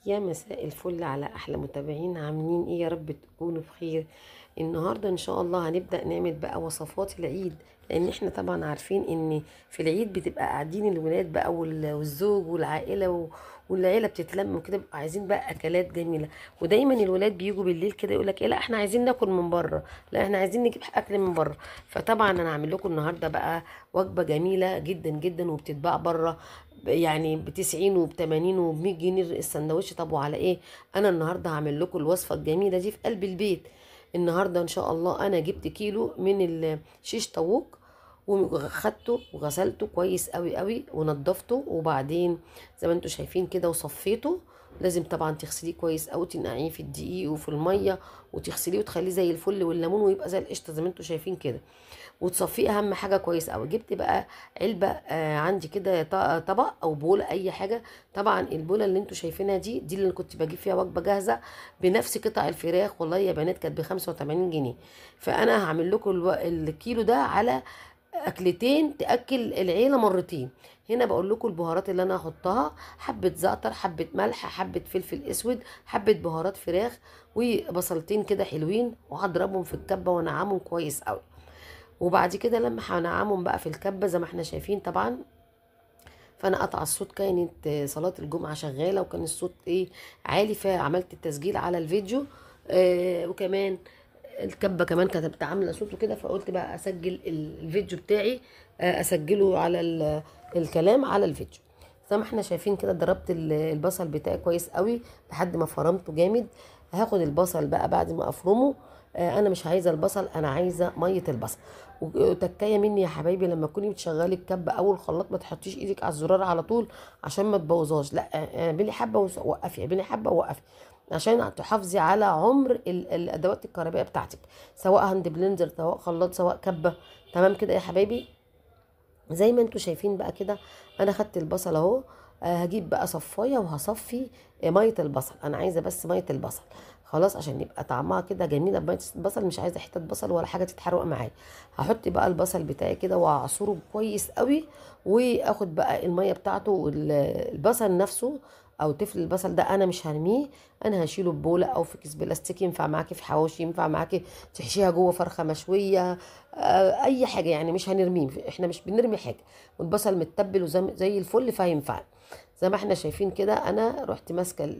يا مساء الفل على احلى متابعين، عاملين ايه؟ يا رب تكونوا بخير. النهارده ان شاء الله هنبدا نعمل بقى وصفات العيد، لان احنا طبعا عارفين ان في العيد بتبقى قاعدين الولاد بقى والزوج والعائله والعيله بتتلم وكده، بيبقى عايزين بقى اكلات جميله. ودايما الولاد بيجوا بالليل كده يقول لك ايه، لا احنا عايزين ناكل من بره، لا احنا عايزين نجيب اكل من بره. فطبعا انا هعمل لكم النهارده بقى وجبه جميله جدا جدا وبتتباع بره، يعني ب90 وب80 وب100 جنيه السندوتش. طب وعلى ايه؟ انا النهارده هعمل لكم الوصفه الجميله دي في قلب البيت. النهارده ان شاء الله انا جبت كيلو من الشيش طاووق، وخدته وغسلته كويس قوي قوي ونضفته، وبعدين زي ما انتم شايفين كده وصفيته. لازم طبعا تغسليه كويس قوي، تنقعيه في الدقيق وفي الميه، وتغسليه وتخليه زي الفل والليمون، ويبقى زي القشطه زي ما انتم شايفين كده. وتصفيه اهم حاجه كويس قوي. جبت بقى علبه، عندي كده طبق او بوله اي حاجه. طبعا البوله اللي انتوا شايفينها دي اللي كنت بجيب فيها وجبه جاهزه بنفس قطع الفراخ، والله يا بنات كانت ب 85 جنيه. فانا هعمل لكم الكيلو ده على اكلتين تاكل العيله مرتين. هنا بقول لكم البهارات اللي انا هحطها: حبه زعتر، حبه ملح، حبه فلفل اسود، حبه بهارات فراخ، وبصلتين كده حلوين، وهضربهم في الكبه وانعمهم كويس قوي. وبعد كده لما هنعمهم بقى في الكبه زي ما احنا شايفين طبعا. فانا قطع الصوت، كانت صلاه الجمعه شغاله وكان الصوت ايه عالي، فعملت التسجيل على الفيديو. وكمان الكبه كمان كانت عامله صوت وكده، فقلت بقى اسجل الفيديو بتاعي، اسجله على الكلام على الفيديو. زي ما احنا شايفين كده ضربت البصل بتاعي كويس قوي لحد ما فرمته جامد. هاخد البصل بقى بعد ما افرمه. انا مش عايزه البصل، انا عايزه ميه البصل. وتكايه مني يا حبايبي، لما تكوني بتشغلي الكبه او الخلاط ما تحطيش ايدك على الزرار على طول عشان ما تبوظهاش، لا، اعملي حبه ووقفي، اعملي حبه ووقفي، عشان تحافظي على عمر الادوات الكهربائيه بتاعتك، سواء هاند بلندر، سواء خلاط، سواء كبه. تمام كده يا حبايبي؟ زي ما انتوا شايفين بقى كده. انا خدت البصل اهو. هجيب بقى صفايه وهصفي ميه البصل. انا عايزه بس ميه البصل خلاص، عشان يبقى طعمها كده جميله بميه البصل، مش عايزه حته بصل ولا حاجه تتحرق معايا. هحط بقى البصل بتاعي كده واعصره كويس قوي، واخد بقى الميه بتاعته والبصل نفسه او تفل البصل ده انا مش هرميه. انا هشيله ببوله او في كيس بلاستيك، ينفع معاكي في حواوشي، ينفع معاكي تحشيها جوه فرخه مشويه، اي حاجه يعني، مش هنرميه، احنا مش بنرمي حاجه. والبصل متبل وزي الفل فينفع. زي ما احنا شايفين كده انا رحت ماسكه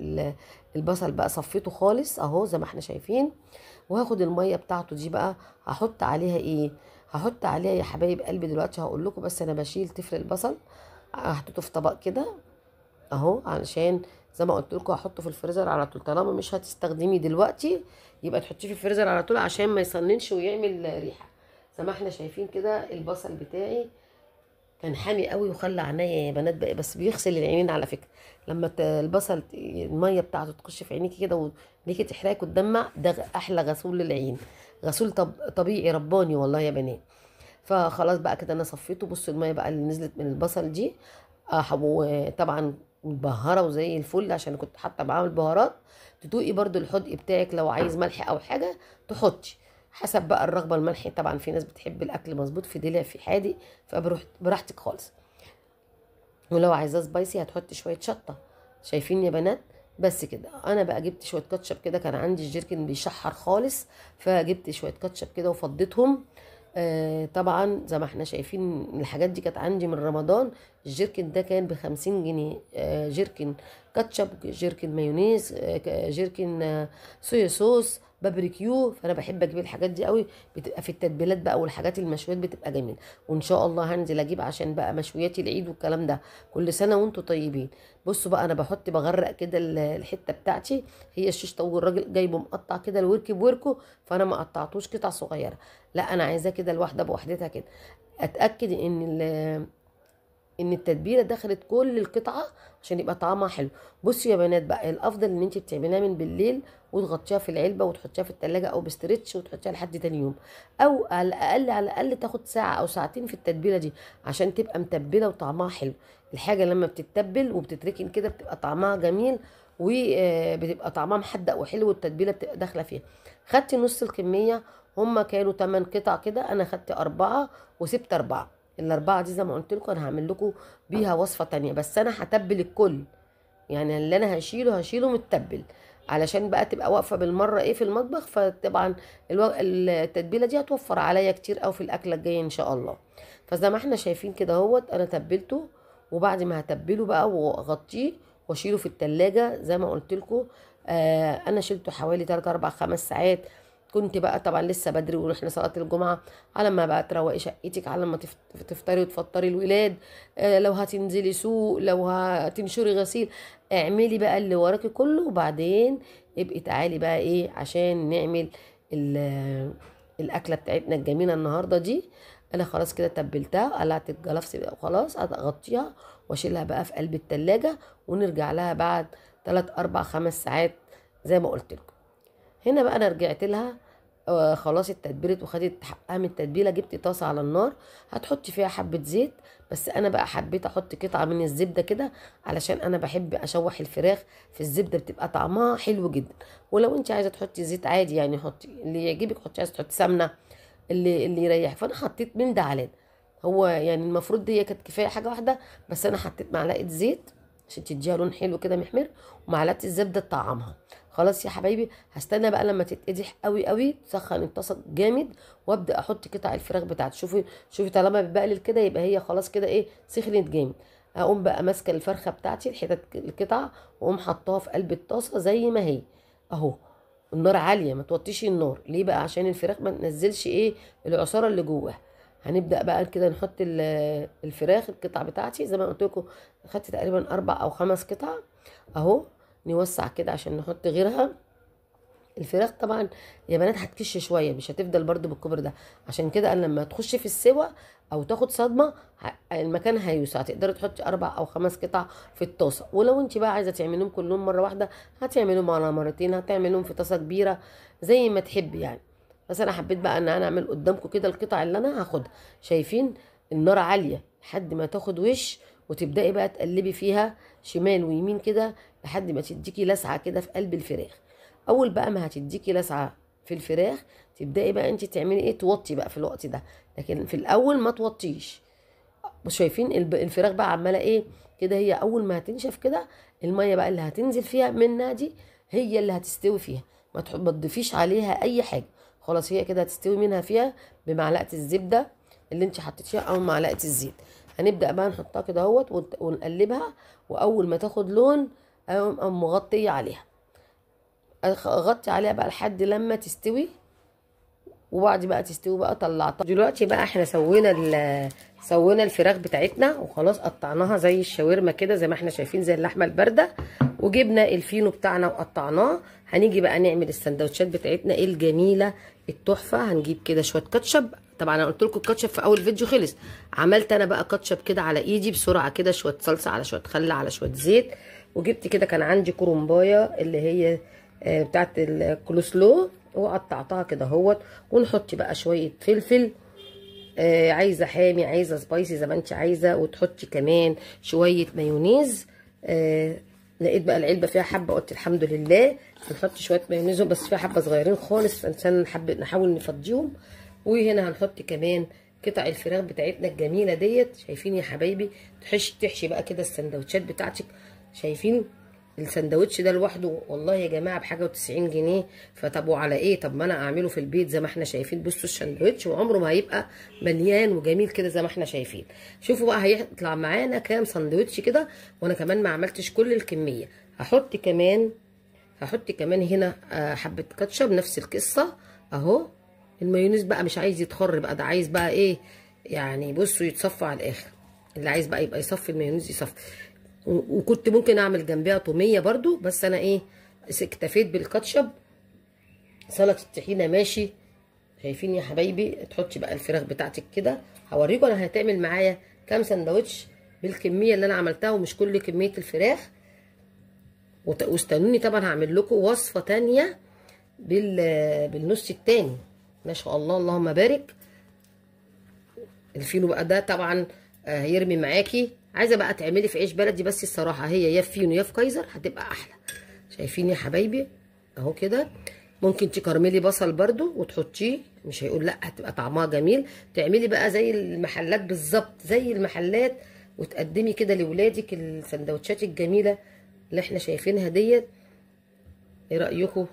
البصل بقى صفيته خالص اهو زي ما احنا شايفين. وهاخد الميه بتاعته دي بقى هحط عليها ايه؟ هحط عليها يا حبايب قلبي دلوقتي هقول لكم، بس انا بشيل تفل البصل هحطه في طبق كده اهو، علشان زي ما قلت لكم هحطه في الفريزر على طول. طالما مش هتستخدميه دلوقتي يبقى تحطيه في الفريزر على طول عشان ما يصننش ويعمل ريحه. زي ما احنا شايفين كده البصل بتاعي كان حامي قوي وخلى عينيا يا بنات بقى، بس بيغسل العينين على فكره. لما البصل الميه بتاعته تخش في عينيكي كده وليكي تحرقك وتدمع، ده احلى غسول للعين، غسول طبيعي رباني والله يا بنات. فخلاص بقى كده انا صفيته. بصوا الميه بقى اللي نزلت من البصل دي، طبعا مبهره وزي الفل عشان كنت حاطه معاهم البهارات. تدوقي برضو الحدق بتاعك، لو عايز ملح او حاجه تحطي حسب بقى الرغبه. الملح طبعا في ناس بتحب الاكل مظبوط، في دلع في حادق، فبروح براحتك خالص. ولو عايزاه سبايسي هتحطي شويه شطه. شايفين يا بنات؟ بس كده. انا بقى جبت شويه كاتشب كده، كان عندي الجيركن بيشحر خالص، فجبت شويه كاتشب كده وفضيتهم. طبعا زي ما احنا شايفين الحاجات دي كانت عندي من رمضان. الجيركن ده كان ب50 جنيه، جيركن كاتشب، جيركن مايونيز، جيركن صويا صوص، بابريكيو. فانا بحب اجيب الحاجات دي قوي، بتبقى في التتبيلات بقى والحاجات المشويات بتبقى جميله. وان شاء الله هنزل اجيب عشان بقى مشويات العيد والكلام ده. كل سنه وانتم طيبين. بصوا بقى انا بغرق كده الحته بتاعتي. هي الشيش طاووق الراجل جايبه مقطع كده الورك بوركه، فانا ما قطعتوش قطع صغيره، لا انا عايزاه كده الواحده بوحدتها كده. اتاكد ان التتبيله دخلت كل القطعه عشان يبقى طعمها حلو. بصوا يا بنات بقى، الافضل ان انت بتعمليها من بالليل وتغطيها في العلبه وتحطيها في التلاجة او بستريتش وتحطيها لحد تاني يوم، او على الاقل تاخد ساعه او ساعتين في التتبيله دي عشان تبقى متبله وطعمها حلو. الحاجه لما بتتبل وبتتركن كده بتبقى طعمها جميل، وبتبقى طعمها محدق وحلو والتتبيله بتبقى داخله فيها. خدت نص الكميه، هما كانوا 8 قطع كده، انا خدت 4 وسبت 4. الأربعة دي زي ما قلت لكم أنا هعمل لكم بيها وصفة تانية، بس أنا هتبل الكل يعني اللي انا هشيله متبل، علشان بقى تبقى واقفه بالمره ايه في المطبخ. فطبعا التتبيله دي هتوفر عليا كتير قوي في الاكله الجايه ان شاء الله. فزي ما احنا شايفين كده اهوت انا تبلته، وبعد ما هتبله بقى واغطيه واشيله في التلاجة زي ما قلت لكم. انا شلته حوالي 3 4 5 ساعات. كنت بقى طبعا لسه بدري ونحن صلاه الجمعه، على ما بقى تروقي شقتك، على ما تفطري وتفطري الولاد، لو هتنزلي سوق، لو هتنشري غسيل، اعملي بقى اللي وراكي كله، وبعدين ابقي تعالي بقى ايه عشان نعمل الاكله بتاعتنا الجميله النهارده دي. انا خلاص كده تبلتها، قلعت الجلافس بقى وخلاص، اغطيها واشيلها بقى في قلب التلاجة، ونرجع لها بعد 3 4 5 ساعات زي ما قلت لكم. هنا بقى انا رجعت لها، خلاص اتتبلت وخدت حقها من التتبيله. جبت طاسه على النار، هتحطي فيها حبه زيت، بس انا بقى حبيت احط قطعه من الزبده كده، علشان انا بحب اشوح الفراخ في الزبده، بتبقى طعمها حلو جدا. ولو انت عايزه تحطي زيت عادي يعني حطي اللي يعجبك، حطي. عايزه تحطي سمنه اللي يريح. فانا حطيت من ده على ده. هو يعني المفروض دي كانت كفايه حاجه واحده، بس انا حطيت معلقه زيت عشان تديها لون حلو كده محمر، ومعلقه الزبده تطعمها. خلاص يا حبايبي، هستنى بقى لما تتقدح قوي قوي، تسخن الطاسه جامد، وابدا احط قطع الفراخ بتاعتي. شوفي طالما بقلل كده يبقى هي خلاص كده ايه سخنت جامد. اقوم بقى ماسكه الفرخه بتاعتي الحتت القطع، واقوم حطاها في قلب الطاسه زي ما هي اهو. النار عاليه، ما توطيش النار. ليه بقى؟ عشان الفراخ ما تنزلش ايه العصاره اللي جواها. هنبدا بقى كده نحط الفراخ القطع بتاعتي زي ما قلت لكم. خدت تقريبا 4 أو 5 قطع اهو. نوسع كده عشان نحط غيرها. الفراخ طبعا يا بنات هتكش شويه، مش هتفضل برضو بالكبر ده. عشان كده انا لما تخش في السوا او تاخد صدمه المكان هيوسع، تقدري تحطي 4 أو 5 قطع في الطاسه. ولو انت بقى عايزه تعمليهم كلهم مره واحده، هتعمليهم على مرتين، هتعمليهم في طاسه كبيره زي ما تحبي يعني. بس انا حبيت بقى ان انا اعمل قدامكم كده القطع اللي انا هاخدها. شايفين النار عاليه لحد ما تاخد وش، وتبداي بقى تقلبي فيها شمال ويمين كده لحد ما تديكي لسعه كده في قلب الفراخ. اول بقى ما هتديكي لسعه في الفراخ، تبداي بقى انت تعملي ايه، توطي بقى في الوقت ده. لكن في الاول ما توطيش. بص شايفين الفراخ بقى عماله ايه كده. هي اول ما هتنشف كده، الميه بقى اللي هتنزل فيها منها دي هي اللي هتستوي فيها. ما تضيفيش عليها اي حاجه. خلاص هي كده هتستوي منها فيها بمعلقه الزبده اللي انت حطيتيها او معلقه الزيت. هنبدا بقى نحطها كده اهوت ونقلبها، واول ما تاخد لون اقوم مغطيه عليها. اغطي عليها بقى لحد لما تستوي، وبعد بقى تستوي بقى طلعتها. دلوقتي بقى احنا سوينا الفراخ بتاعتنا وخلاص، قطعناها زي الشاورما كده زي ما احنا شايفين زي اللحمه البارده، وجبنا الفينو بتاعنا وقطعناه. هنيجي بقى نعمل السندوتشات بتاعتنا الجميله التحفه. هنجيب كده شويه كاتشب. طبعا انا قلت لكم الكاتشب في اول فيديو خلص. عملت انا بقى كاتشب كده على ايدي بسرعه كده، شويه صلصه على شويه خل على شويه زيت. وجبت كده كان عندي كرومبايه اللي هي بتاعت الكولوسلو، وقطعتها كده اهوت. ونحط بقى شويه فلفل، عايزه حامي عايزه سبايسي زي ما انت عايزه، وتحطي كمان شويه مايونيز. لقيت بقى العلبه فيها حبه، قلت الحمد لله هنحط شويه مايونيز بس فيها حبه صغيرين خالص، فانسان نحاول نفضيهم. وهنا هنحط كمان قطع الفراخ بتاعتنا الجميله ديت. شايفين يا حبايبي؟ تحشي بقى كده السندوتشات بتاعتك. شايفين السندوتش ده لوحده والله يا جماعه بحاجه و90 جنيه. فطب على ايه؟ طب ما انا اعمله في البيت زي ما احنا شايفين. بصوا السندوتش وعمره ما هيبقى مليان وجميل كده زي ما احنا شايفين. شوفوا بقى هيطلع معانا كام سندوتش كده، وانا كمان ما عملتش كل الكميه. هحط كمان هنا حبه كاتشب نفس القصه اهو. المايونيز بقى مش عايز يتخر بقى، ده عايز بقى ايه يعني، بصوا يتصفى على الاخر. اللي عايز بقى يبقى يصفي المايونيز يصفي. وكنت ممكن اعمل جنبها طوميه برضو، بس انا ايه اكتفيت بالكاتشب. سلطه الطحينه ماشي. شايفين يا حبايبي؟ تحطي بقى الفراخ بتاعتك كده. هوريكم انا هتعمل معايا كام سندوتش بالكميه اللي انا عملتها، ومش كل كميه الفراخ. واستنوني طبعا هعمل لكم وصفه تانية بالنص التاني. ما شاء الله اللهم بارك. الفينو بقى ده طبعا هيرمي معاكي. عايزه بقى تعملي في عيش بلدي، بس الصراحه هي يا في فينو يا في كايزر هتبقى احلى. شايفين يا حبايبي اهو كده؟ ممكن تكرملي بصل برضو وتحطيه، مش هيقول لا، هتبقى طعمها جميل. تعملي بقى زي المحلات بالظبط، زي المحلات، وتقدمي كده لاولادك السندوتشات الجميله اللي احنا شايفينها ديت. ايه رايكم؟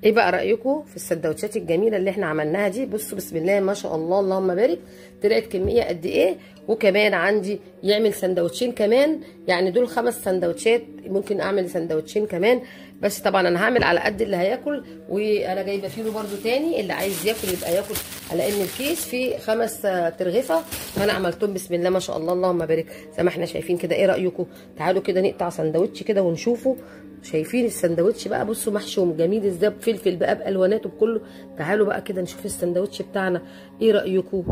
ايه بقى رايكم في السندوتشات الجميله اللي احنا عملناها دي؟ بصوا بسم الله ما شاء الله اللهم بارك، طلعت كميه قد ايه. وكمان عندي يعمل سندوتشين كمان، يعني دول 5 سندوتشات، ممكن اعمل سندوتشين كمان، بس طبعا انا هعمل على قد اللي هياكل. وانا جايبه فيه برده تاني، اللي عايز ياكل يبقى ياكل، على ان الكيس فيه 5 ترغيفه، فانا عملتهم بسم الله ما شاء الله اللهم بارك زي ما احنا شايفين كده. ايه رايكم؟ تعالوا كده نقطع سندوتش كده ونشوفه. شايفين السندوتش بقى؟ بصوا محشو جميل ازاي، بفلفل بقى بالواناته بكله. تعالوا بقى كده نشوف السندوتش بتاعنا. ايه رايكم؟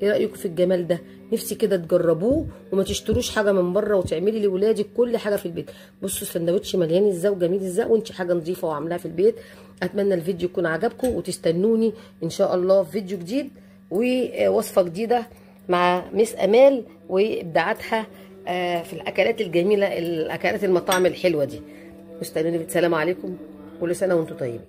ايه رايكم في الجمال ده؟ نفسي كده تجربوه وما تشتروش حاجه من بره، وتعملي لاولادك كل حاجه في البيت. بصوا السندوتش مليان ازاي وجميل ازاي، وانت حاجه نظيفه وعاملاها في البيت. اتمنى الفيديو يكون عجبكم، وتستنوني ان شاء الله في فيديو جديد ووصفه جديده مع مس امال وابداعاتها في الاكلات الجميله، الاكلات المطاعم الحلوه دي. مستنيين. بالسلام عليكم، كل سنه وانتم طيبين.